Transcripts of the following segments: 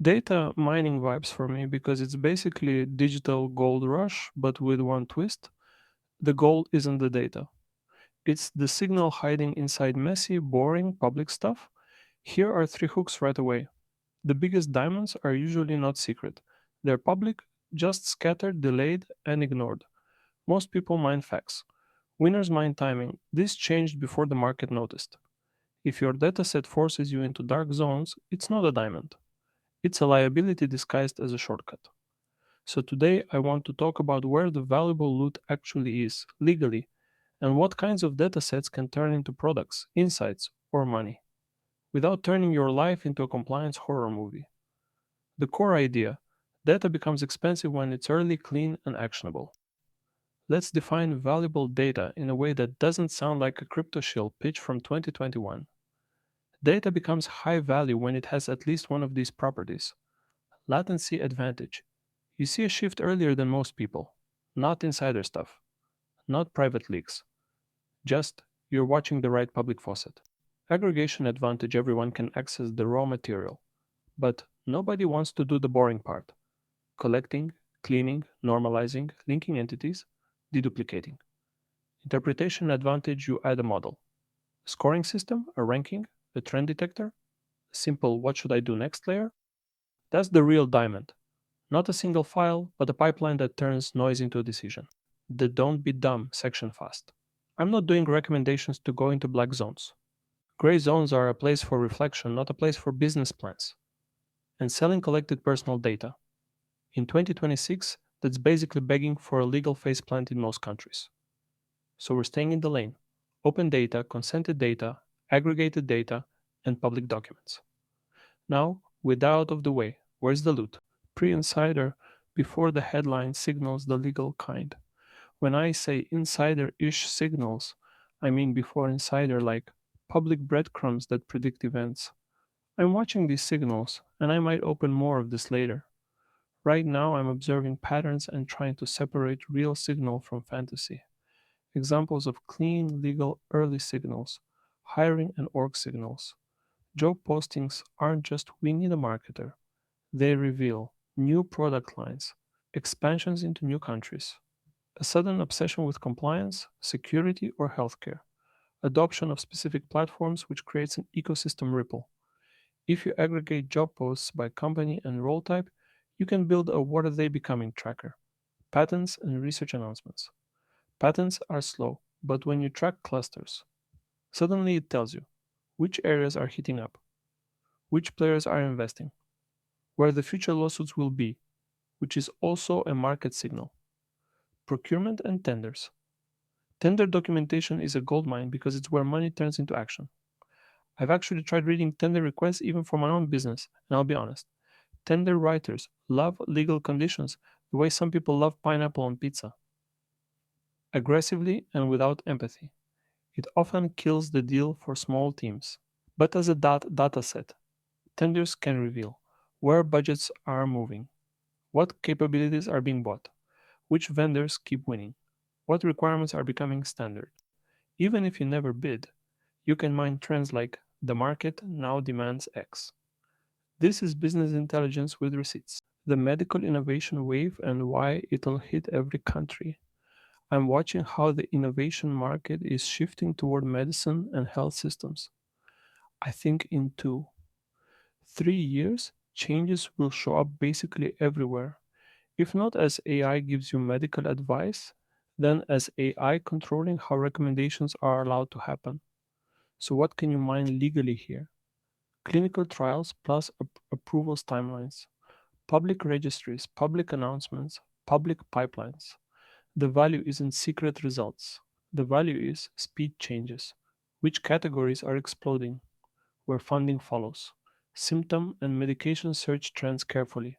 Data mining vibes for me because it's basically digital gold rush, but with one twist. The gold isn't the data. It's the signal hiding inside messy, boring public stuff. Here are three hooks right away. The biggest diamonds are usually not secret. They're public, just scattered, delayed, and ignored. Most people mine facts. Winners mine timing. This changed before the market noticed. If your dataset forces you into dark zones, it's not a diamond. It's a liability disguised as a shortcut. So today I want to talk about where the valuable loot actually is, legally, and what kinds of datasets can turn into products, insights, or money, without turning your life into a compliance horror movie. The core idea: data becomes expensive when it's early, clean, and actionable. Let's define valuable data in a way that doesn't sound like a crypto shill pitch from 2021. Data becomes high value when it has at least one of these properties: latency advantage. You see a shift earlier than most people. Not insider stuff, not private leaks, just you're watching the right public faucet. Aggregation advantage: everyone can access the raw material, but nobody wants to do the boring part: collecting, cleaning, normalizing, linking entities, deduplicating. Interpretation advantage: you add a model, a scoring system, a ranking, a trend detector, a simple what should I do next layer. That's the real diamond. Not a single file, but a pipeline that turns noise into a decision. The don't be dumb section fast. I'm not doing recommendations to go into black zones. Gray zones are a place for reflection, not a place for business plans. And selling collected personal data. In 2026, that's basically begging for a legal faceplant in most countries. So we're staying in the lane. Open data, consented data, aggregated data, and public documents. Now, with that out of the way, where's the loot? Pre insider, before the headline signals the legal kind. When I say insider ish signals, I mean before insider, like public breadcrumbs that predict events. I'm watching these signals, and I might open more of this later. Right now, I'm observing patterns and trying to separate real signal from fantasy. Examples of clean, legal early signals: hiring and org signals. Job postings aren't just "we need a marketer." They reveal new product lines, expansions into new countries, a sudden obsession with compliance, security, or healthcare, adoption of specific platforms which creates an ecosystem ripple. If you aggregate job posts by company and role type, you can build a what are they becoming tracker. Patents and research announcements. Patents are slow, but when you track clusters, suddenly it tells you which areas are heating up, which players are investing, where the future lawsuits will be, which is also a market signal. Procurement and tenders. Tender documentation is a goldmine because it's where money turns into action. I've actually tried reading tender requests even for my own business, and I'll be honest. Tender writers love legal conditions the way some people love pineapple on pizza. Aggressively and without empathy. It often kills the deal for small teams. But as a data set, tenders can reveal where budgets are moving, what capabilities are being bought, which vendors keep winning, what requirements are becoming standard. Even if you never bid, you can mine trends like the market now demands X. This is business intelligence with receipts. The medical innovation wave and why it'll hit every country. I'm watching how the innovation market is shifting toward medicine and health systems. I think in 2, 3 years, changes will show up basically everywhere. If not as AI gives you medical advice, then as AI controlling how recommendations are allowed to happen. So, what can you mine legally here? Clinical trials plus approvals timelines, public registries, public announcements, public pipelines. The value isn't secret results. The value is speed changes. Which categories are exploding? Where funding follows. Symptom and medication search trends carefully.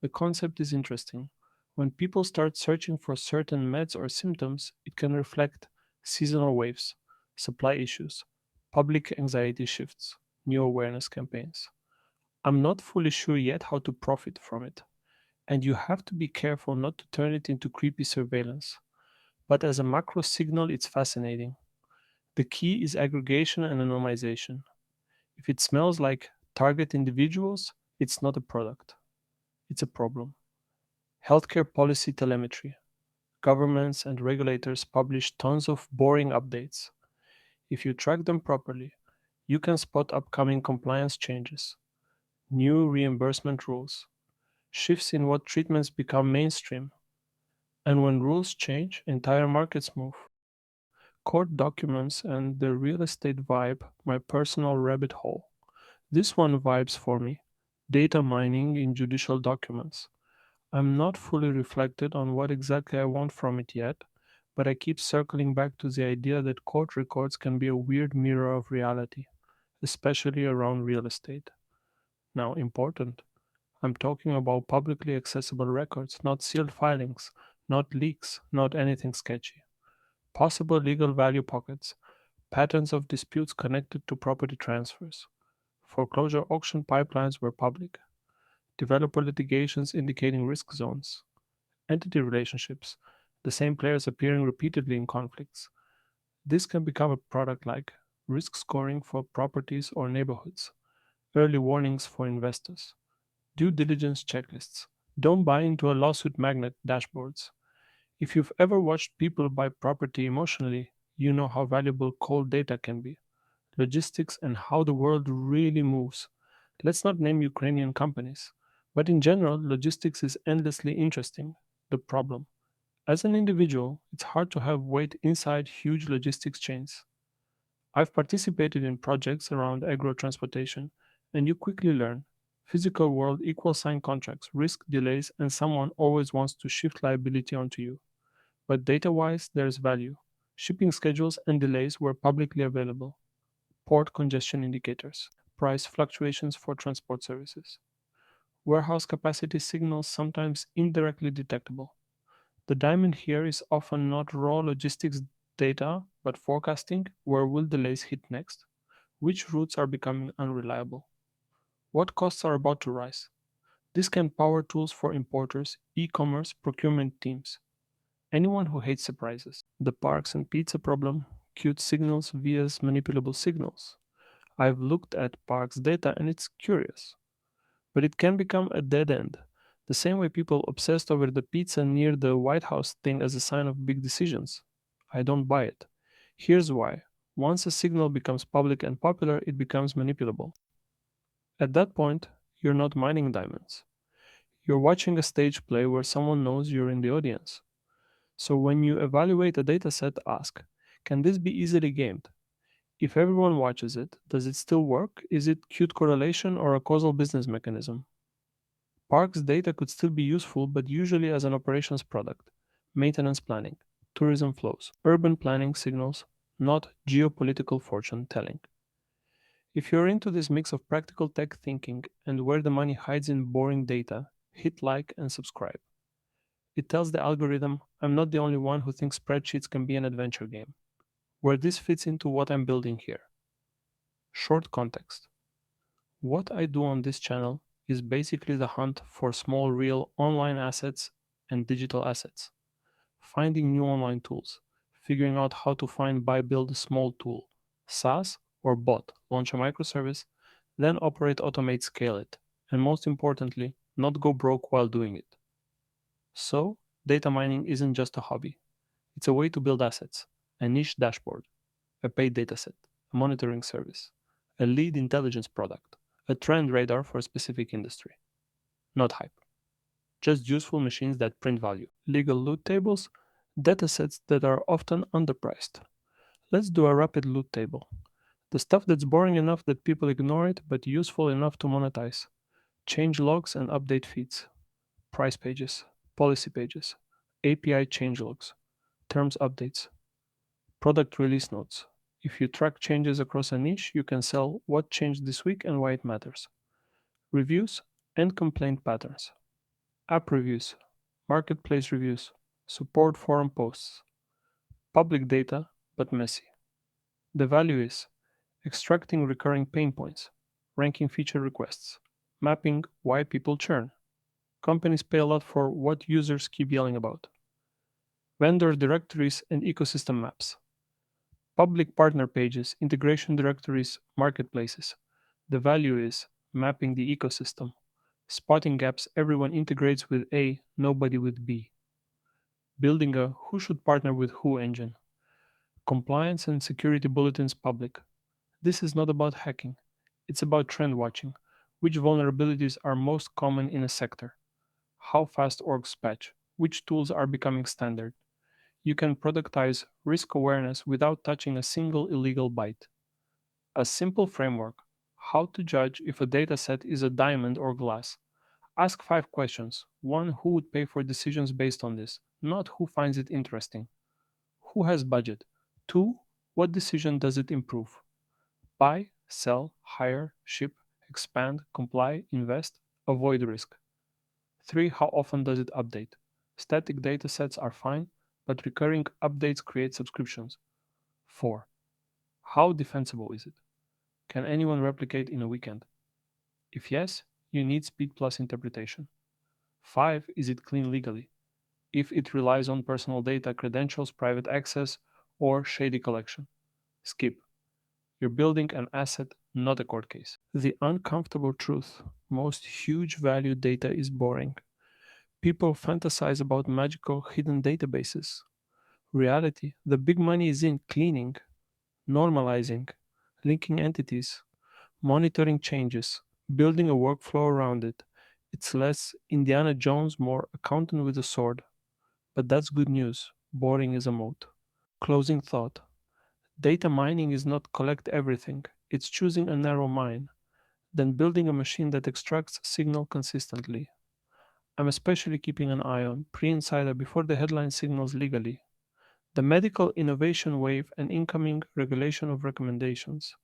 The concept is interesting. When people start searching for certain meds or symptoms, it can reflect seasonal waves, supply issues, public anxiety shifts, new awareness campaigns. I'm not fully sure yet how to profit from it, and you have to be careful not to turn it into creepy surveillance. But as a macro signal, it's fascinating. The key is aggregation and anonymization. If it smells like target individuals, It's not a product, it's a problem. Healthcare policy telemetry. Governments and regulators publish tons of boring updates. If you track them properly, you can spot upcoming compliance changes, new reimbursement rules, shifts in what treatments become mainstream, and when rules change, entire markets move. Court documents and the real estate vibe, my personal rabbit hole. This one vibes for me. Data mining in judicial documents. I'm not fully reflected on what exactly I want from it yet, but I keep circling back to the idea that court records can be a weird mirror of reality, especially around real estate. Now, important. I'm talking about publicly accessible records, not sealed filings, not leaks, not anything sketchy. Possible legal value pockets, patterns of disputes connected to property transfers, foreclosure auction pipelines were public, developer litigations indicating risk zones, entity relationships, the same players appearing repeatedly in conflicts. This can become a product like risk scoring for properties or neighborhoods, early warnings for investors, due diligence checklists. Don't buy into a lawsuit magnet dashboards. If you've ever watched people buy property emotionally, you know how valuable cold data can be. Logistics and how the world really moves. Let's not name Ukrainian companies, but in general, logistics is endlessly interesting. The problem. As an individual, it's hard to have weight inside huge logistics chains. I've participated in projects around agro transportation, and you quickly learn physical world equal sign contracts, risk delays, and someone always wants to shift liability onto you. But data wise, there's value. Shipping schedules and delays were publicly available. Port congestion indicators, price fluctuations for transport services, warehouse capacity signals sometimes indirectly detectable. The diamond here is often not raw logistics data, but forecasting where will delays hit next, which routes are becoming unreliable, what costs are about to rise. This can power tools for importers, e commerce, procurement teams, anyone who hates surprises. The parks and pizza problem, cute signals via manipulable signals. I've looked at parks data and it's curious, but it can become a dead end. The same way people obsessed over the pizza near the White House thing as a sign of big decisions. I don't buy it. Here's why. Once a signal becomes public and popular, it becomes manipulable. At that point, you're not mining diamonds. You're watching a stage play where someone knows you're in the audience. So when you evaluate a dataset, ask, can this be easily gamed? If everyone watches it, does it still work? Is it cute correlation or a causal business mechanism? Parks data could still be useful, but usually as an operations product, maintenance planning, tourism flows, urban planning signals, not geopolitical fortune telling. If you're into this mix of practical tech thinking and where the money hides in boring data, hit like and subscribe. It tells the algorithm I'm not the only one who thinks spreadsheets can be an adventure game. Where this fits into what I'm building here. Short context. What I do on this channel is basically the hunt for small real online assets and digital assets. Finding new online tools, figuring out how to find buy build a small tool, SaaS or bot, launch a microservice, then operate, automate, scale it, and most importantly, not go broke while doing it. So, data mining isn't just a hobby. It's a way to build assets, a niche dashboard, a paid dataset, a monitoring service, a lead intelligence product, a trend radar for a specific industry. Not hype. Just useful machines that print value. Legal loot tables, datasets that are often underpriced. Let's do a rapid loot table. The stuff that's boring enough that people ignore it but useful enough to monetize. Change logs and update feeds. Price pages, policy pages, API changelogs, terms updates, product release notes. If you track changes across a niche, you can sell what changed this week and why it matters. Reviews and complaint patterns. App reviews, marketplace reviews, support forum posts. Public data, but messy. The value is extracting recurring pain points, ranking feature requests, mapping why people churn. Companies pay a lot for what users keep yelling about. Vendor directories and ecosystem maps. Public partner pages, integration directories, marketplaces. The value is mapping the ecosystem, Spotting gaps everyone integrates with A, nobody with B. Building a who should partner with who engine. Compliance and security bulletins public. This is not about hacking, it's about trend watching. Which vulnerabilities are most common in a sector? How fast orgs patch? Which tools are becoming standard? You can productize risk awareness without touching a single illegal byte. A simple framework. How to judge if a dataset is a diamond or glass. Ask 5 questions. 1. Who would pay for decisions based on this? Not who finds it interesting. Who has budget? 2. What decision does it improve? Buy, sell, hire, ship, expand, comply, invest, avoid risk. 3. How often does it update? Static datasets are fine, but recurring updates create subscriptions. 4. How defensible is it? Can anyone replicate in a weekend? If yes, you need speed plus interpretation. 5. Is it clean legally? If it relies on personal data, credentials, private access, or shady collection. Skip. You're building an asset, not a court case. The uncomfortable truth: most huge value data is boring. People fantasize about magical hidden databases. Reality: the big money is in cleaning, normalizing, linking entities, monitoring changes, building a workflow around it. It's less Indiana Jones, more accountant with a sword. But that's good news. Boring is a moat. Closing thought: data mining is not collect everything, it's choosing a narrow mine, then building a machine that extracts signal consistently. I'm especially keeping an eye on pre insider before the headline signals legally, the medical innovation wave and incoming regulation of recommendations,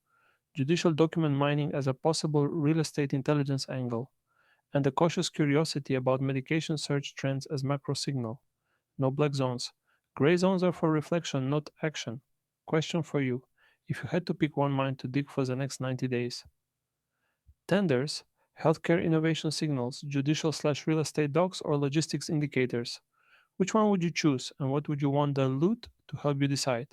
judicial document mining as a possible real estate intelligence angle, and a cautious curiosity about medication search trends as macro signal. No black zones. Gray zones are for reflection, not action. Question for you: if you had to pick one mine to dig for the next 90 days, tenders, healthcare innovation signals, judicial/real estate docs, or logistics indicators, which one would you choose and what would you want the loot to help you decide?